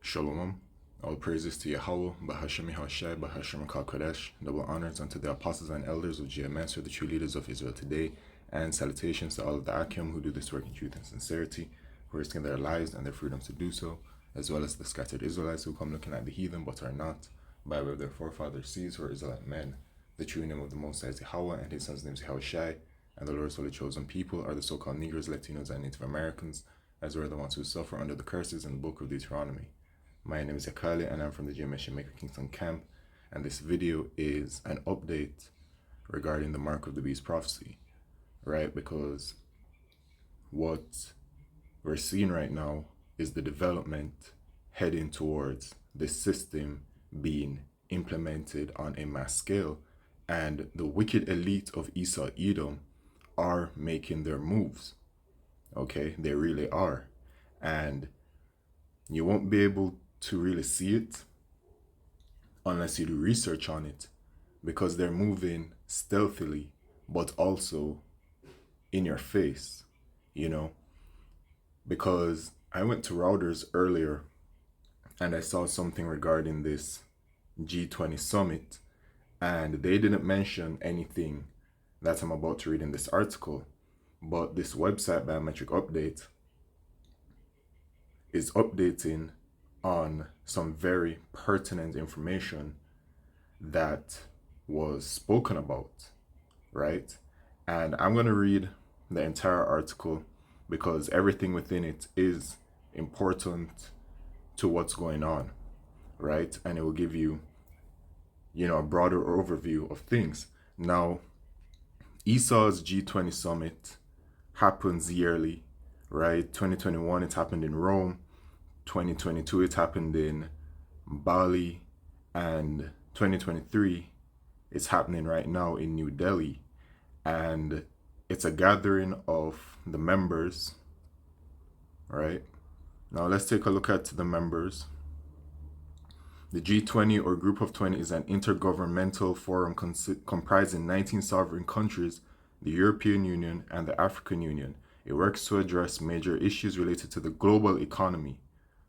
Shalom. All praises to Yahweh, Bahashem Yahushai, Bahashem Kodesh. Double honors unto the apostles and elders of GMS, or the true leaders of Israel today, and salutations to all of the Akim who do this work in truth and sincerity, who are risking their lives and their freedoms to do so, as well as the scattered Israelites who come looking at the heathen but are not, by way of their forefathers' seeds who are Israelite men. The true name of the Most High is Yahweh, and his son's name is Yahushai, and the Lord's holy chosen people are the so-called Negroes, Latinos, and Native Americans, as well as the ones who suffer under the curses in the book of Deuteronomy. My name is Yakali and I'm from the GMS Maker Kingston camp, and this video is an update regarding the Mark of the Beast prophecy, right? Because what we're seeing right now is the development heading towards this system being implemented on a mass scale, and the wicked elite of Esau Edom are making their moves. Okay, they really are, and you won't be able to really see it unless you do research on it, because they're moving stealthily but also in your face, you know. Because I went to Routers earlier and I saw something regarding this G20 summit, and they didn't mention anything that I'm about to read in this article, but this website Biometric Update is updating on some very pertinent information that was spoken about, right? And I'm going to read the entire article because everything within it is important to what's going on, right? And it will give you, a broader overview of things. Now, Esau's G20 summit happens yearly, right? 2021, it happened in Rome. 2022, it happened in Bali, and 2023, it's happening right now in New Delhi, and it's a gathering of the members, right? Now let's take a look at the members. The G20, or Group of 20, is an intergovernmental forum comprising 19 sovereign countries, the European Union, and the African Union. It works to address major issues related to the global economy,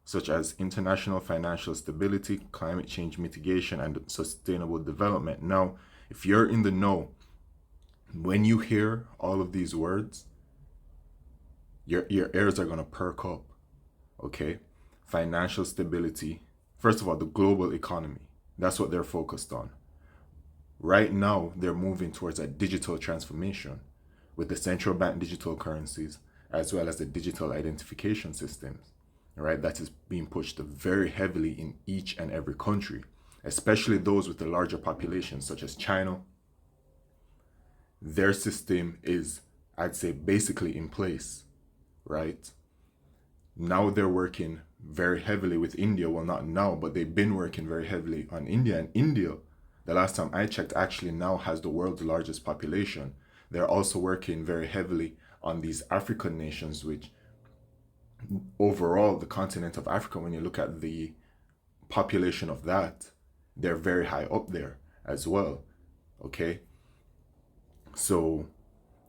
such as international financial stability, climate change mitigation, and sustainable development. Now, if you're in the know, when you hear all of these words, your ears are going to perk up, okay? Financial stability. First of all, the global economy. That's what they're focused on. Right now, they're moving towards a digital transformation with the central bank digital currencies, as well as the digital identification systems. Right, that is being pushed very heavily in each and every country, especially those with the larger populations, such as China. Their system is, I'd say, basically in place, right? Now they're working very heavily with India. Well, not now, but they've been working very heavily on India. And India, the last time I checked, actually now has the world's largest population. They're also working very heavily on these African nations, which overall, the continent of Africa, when you look at the population of that, they're very high up there as well, okay? So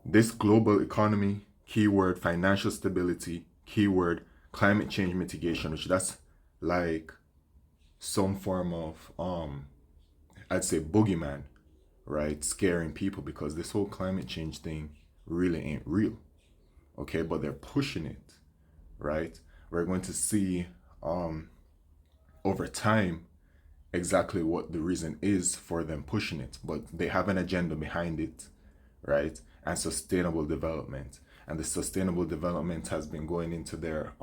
this global economy, keyword financial stability, keyword climate change mitigation, which that's like some form of, I'd say boogeyman, right? Scaring people, because this whole climate change thing really ain't real, okay? But they're pushing it. Right, we're going to see over time exactly what the reason is for them pushing it, but they have an agenda behind it, right? And sustainable development, and the sustainable development has been going into their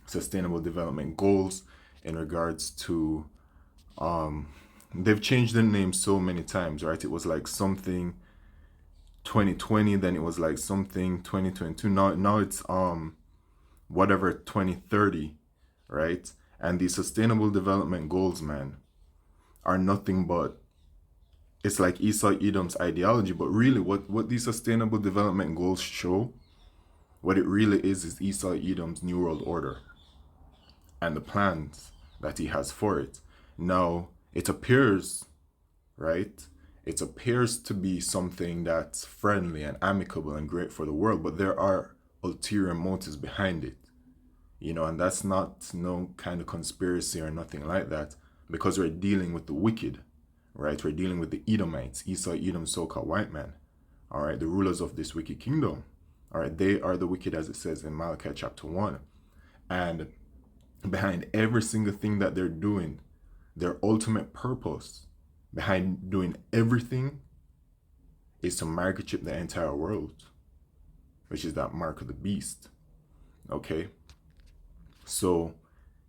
sustainable development goals in regards to they've changed their name so many times, right? It was like something 2020, then it was like something 2022. Now it's whatever 2030, right? And the sustainable development goals, man, are nothing but, it's like Esau Edom's ideology, but really what these sustainable development goals show, what it really is Esau Edom's new world order and the plans that he has for it. Now, it appears, right? It appears to be something that's friendly and amicable and great for the world, but there are ulterior motives behind it. and that's not no kind of conspiracy or nothing like that, because we're dealing with the wicked, right? We're dealing with the Edomites, Esau, Edom, so-called white man, all right, the rulers of this wicked kingdom, all right, they are the wicked, as it says in Malachi chapter 1. And behind every single thing that they're doing, their ultimate purpose behind doing everything is to microchip the entire world, which is that mark of the beast. Okay, so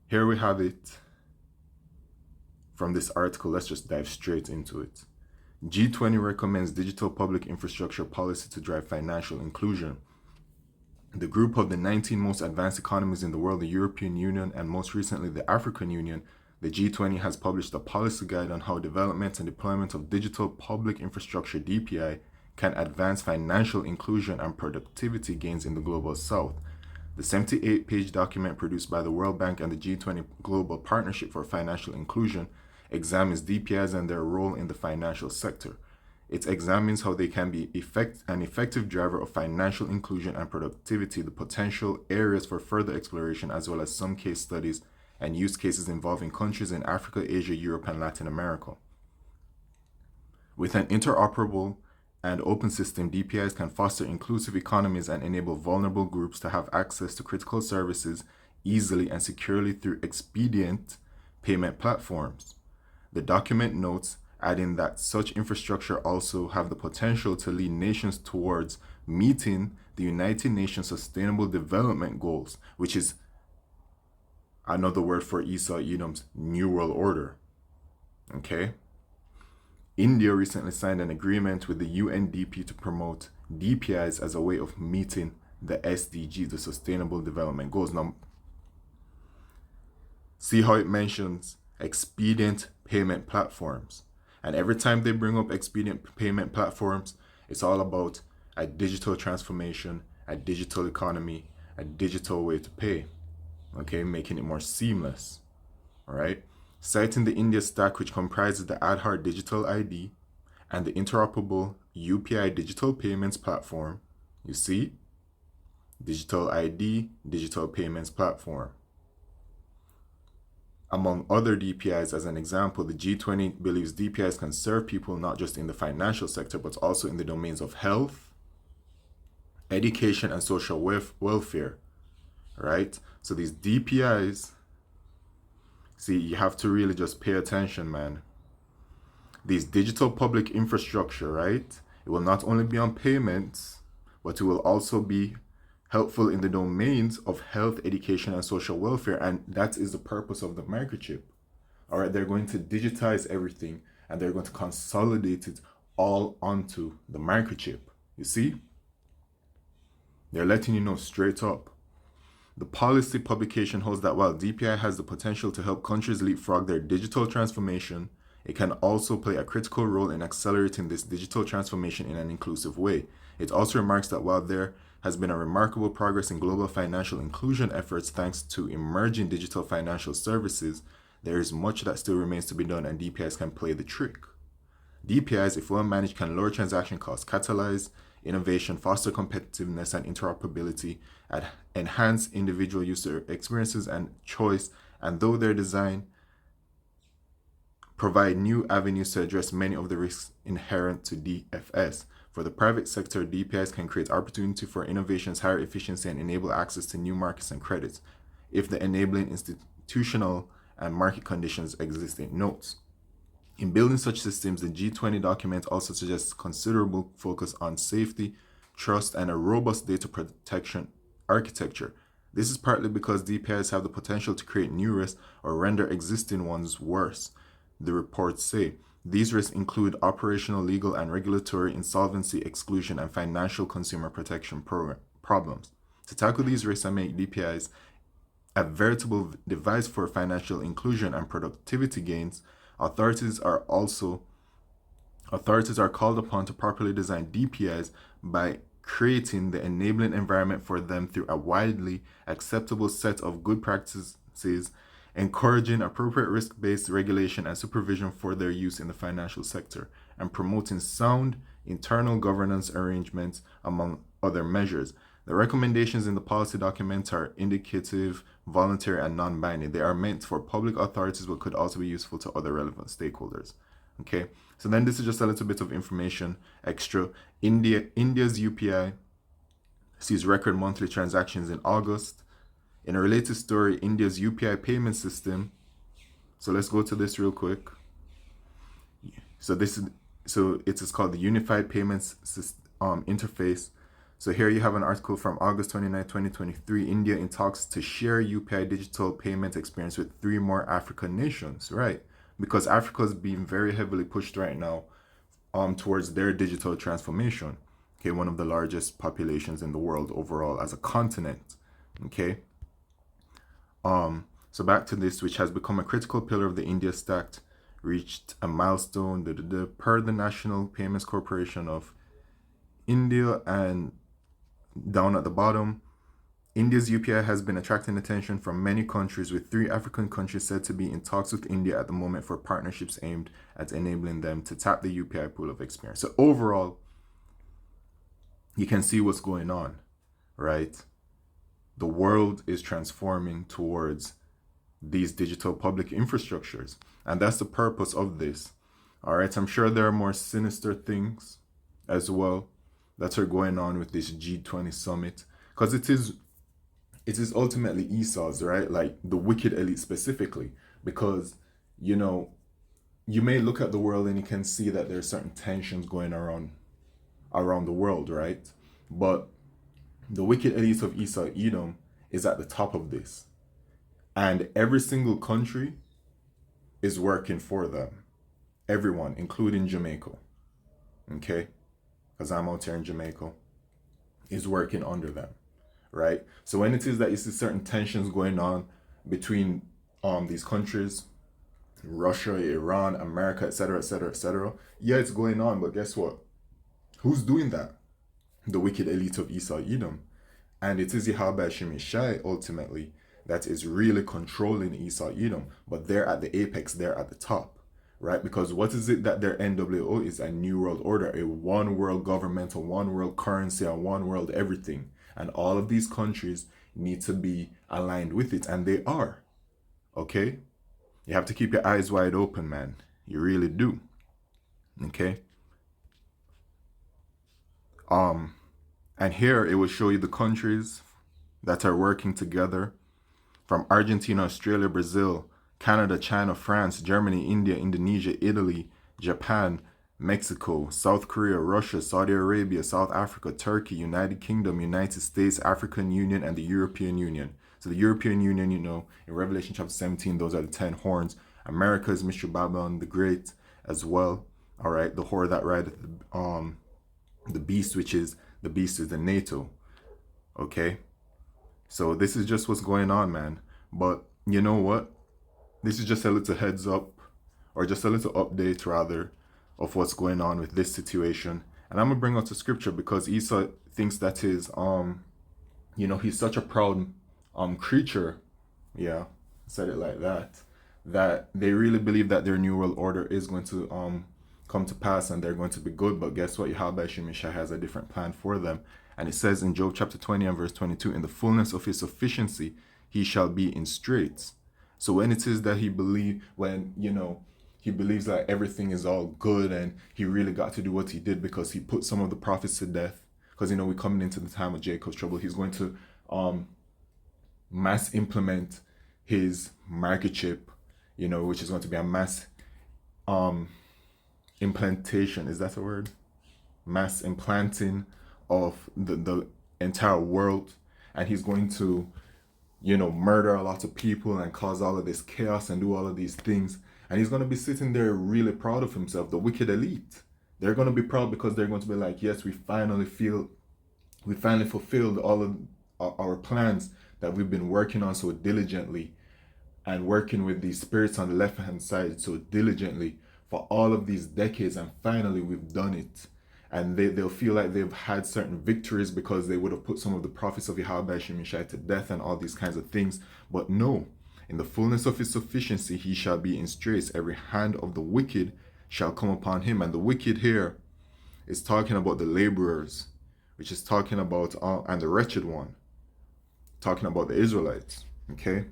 here we have it from this article. Let's just dive straight into it. G20 recommends digital public infrastructure policy to drive financial inclusion. The group of the 19 most advanced economies in the world, the European Union, and most recently the African Union, the G20 has published a policy guide on how development and deployment of digital public infrastructure (DPI) can advance financial inclusion and productivity gains in the global south. The 78-page document produced by the World Bank and the G20 Global Partnership for Financial Inclusion examines DPIs and their role in the financial sector. It examines how they can be an effective driver of financial inclusion and productivity, the potential areas for further exploration, as well as some case studies and use cases involving countries in Africa, Asia, Europe, and Latin America. With an interoperable and open system, DPIs can foster inclusive economies and enable vulnerable groups to have access to critical services easily and securely through expedient payment platforms. The document notes, adding that such infrastructure also have the potential to lead nations towards meeting the United Nations Sustainable Development Goals, which is another word for Esau Edom's New World Order. Okay? India recently signed an agreement with the UNDP to promote DPIs as a way of meeting the SDG, the Sustainable Development Goals. Now, see how it mentions expedient payment platforms. And every time they bring up expedient payment platforms, it's all about a digital transformation, a digital economy, a digital way to pay, okay, making it more seamless, all right? Citing the India stack, which comprises the Aadhaar digital ID and the interoperable UPI digital payments platform, you see, digital ID, digital payments platform. Among other DPIs, as an example, the G20 believes DPIs can serve people not just in the financial sector, but also in the domains of health, education, and social welfare, right? So these DPIs, see, you have to really just pay attention, man. These digital public infrastructure, right? It will not only be on payments, but it will also be helpful in the domains of health, education, and social welfare. And that is the purpose of the microchip. All right, they're going to digitize everything and they're going to consolidate it all onto the microchip. You see? They're letting you know straight up. The policy publication holds that while DPI has the potential to help countries leapfrog their digital transformation, it can also play a critical role in accelerating this digital transformation in an inclusive way. It also remarks that while there has been a remarkable progress in global financial inclusion efforts thanks to emerging digital financial services, there is much that still remains to be done, and DPIs can play the trick. DPIs, if well managed, can lower transaction costs, catalyze innovation, foster competitiveness and interoperability, enhance individual user experiences and choice, and though their design provide new avenues to address many of the risks inherent to DFS. For the private sector, DPIs can create opportunity for innovations, higher efficiency, and enable access to new markets and credits if the enabling institutional and market conditions exist, it notes. In building such systems, the G20 document also suggests considerable focus on safety, trust, and a robust data protection architecture. This is partly because DPIs have the potential to create new risks or render existing ones worse. The reports say these risks include operational, legal, and regulatory insolvency, exclusion, and financial consumer protection problems. To tackle these risks and make DPIs a veritable device for financial inclusion and productivity gains, authorities are called upon to properly design DPIs by creating the enabling environment for them through a widely acceptable set of good practices, encouraging appropriate risk-based regulation and supervision for their use in the financial sector, and promoting sound internal governance arrangements, among other measures. The recommendations in the policy documents are indicative, voluntary, and non-binding. They are meant for public authorities but could also be useful to other relevant stakeholders. Okay, so then this is just a little bit of information extra. India's UPI sees record monthly transactions in August. In a related story, India's UPI payment system. So let's go to this real quick. So it is called the Unified Payments Interface. So here you have an article from August 29, 2023. India in talks to share UPI digital payment experience with 3 more African nations, right? Because Africa is being very heavily pushed right now towards their digital transformation. Okay, one of the largest populations in the world overall as a continent. Okay. So back to this, which has become a critical pillar of the India stack, reached a milestone per the National Payments Corporation of India. And down at the bottom, India's UPI has been attracting attention from many countries, with 3 African countries said to be in talks with India at the moment for partnerships aimed at enabling them to tap the UPI pool of experience. So overall, you can see what's going on, right? The world is transforming towards these digital public infrastructures, and that's the purpose of this. All right, I'm sure there are more sinister things as well that are going on with this G20 summit, because it is ultimately Esau's, right? Like the wicked elite specifically, because you may look at the world and you can see that there are certain tensions going around the world, right? But the wicked elite of Esau Edom is at the top of this. And every single country is working for them. Everyone, including Jamaica. Okay? Because I'm out here in Jamaica, is working under them. Right? So when it is that you see certain tensions going on between these countries, Russia, Iran, America, etc., etc., etc., yeah, it's going on, but guess what? Who's doing that? The wicked elite of Esau Edom. And it is Yahweh Shemishai ultimately that is really controlling Esau Edom, but they're at the apex, they're at the top, right? Because what is it that their NWO is? A new world order, a one world government, a one world currency, a one world everything. And all of these countries need to be aligned with it, and they are. Okay? You have to keep your eyes wide open, man. You really do. Okay? And here it will show you the countries that are working together from Argentina, Australia, Brazil, Canada, China, France, Germany, India, Indonesia, Italy, Japan, Mexico, South Korea, Russia, Saudi Arabia, South Africa, Turkey, United Kingdom, United States, African Union, and the European Union. So the European Union, in Revelation chapter 17, those are the 10 horns. America is Mr. Babylon the Great as well. All right, the whore that rideth the beast, which is the beast is the NATO. Okay, so this is just what's going on, man. But you know what? This is just a little heads up, or just a little update rather, of what's going on with this situation. And I'm gonna bring out the scripture because Esau thinks that his he's such a proud creature. Yeah, said it like that. That they really believe that their new world order is going to come to pass and they're going to be good. But guess what? Yahweh Shemishai has a different plan for them. And it says in Job chapter 20 and verse 22, in the fullness of his sufficiency, he shall be in straits. So when it is that he believes that everything is all good and he really got to do what he did because he put some of the prophets to death, because we're coming into the time of Jacob's trouble, he's going to mass implement his microchip, which is going to be a mass implantation. Is that a word? Mass implanting of the entire world. And he's going to murder a lot of people and cause all of this chaos and do all of these things. And he's going to be sitting there really proud of himself. The wicked elite, they're going to be proud because they're going to be like, yes, we finally fulfilled all of our plans that we've been working on so diligently, and working with these spirits on the left hand side so diligently for all of these decades, and finally we've done it. And they'll feel like they've had certain victories because they would have put some of the prophets of Yahweh Shemishai to death and all these kinds of things. But no, in the fullness of his sufficiency, he shall be in straits. Every hand of the wicked shall come upon him. And the wicked here is talking about the laborers, which is talking about, and the wretched one, talking about the Israelites, okay?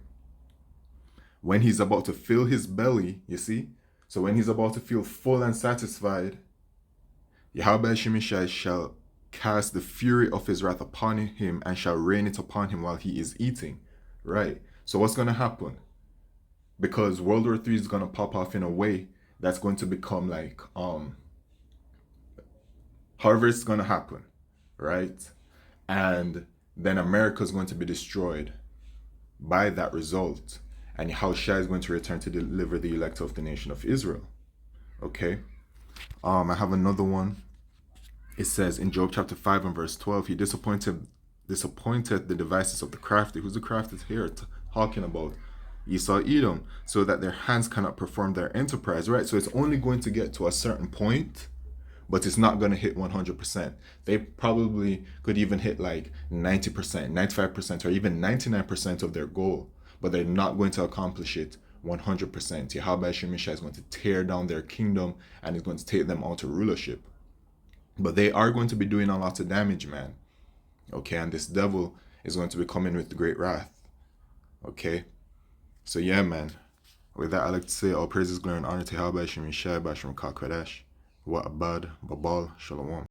When he's about to fill his belly, you see? So when he's about to feel full and satisfied, Yahweh Shemishai shall cast the fury of his wrath upon him and shall rain it upon him while he is eating, right? So what's going to happen? Because World War III is going to pop off in a way that's going to become like, however it's going to happen, right? And then America is going to be destroyed by that result. And Yahushua is going to return to deliver the elect of the nation of Israel. Okay? I have another one. It says in Job chapter 5 and verse 12, he disappointed the devices of the crafty. Who's the crafty here talking about? Esau, Edom, so that their hands cannot perform their enterprise, right? So it's only going to get to a certain point, but it's not going to hit 100%. They probably could even hit like 90%, 95%, or even 99% of their goal, but they're not going to accomplish it 100%. Yahweh Shemishai is going to tear down their kingdom and is going to take them out to rulership. But they are going to be doing a lot of damage, man. Okay, and this devil is going to be coming with great wrath. Okay, so yeah, man. With that, I like to say all praises, glory, and honor to Yahweh Shemishai, Bashram Kakodesh. What abad, Babal, Shalom.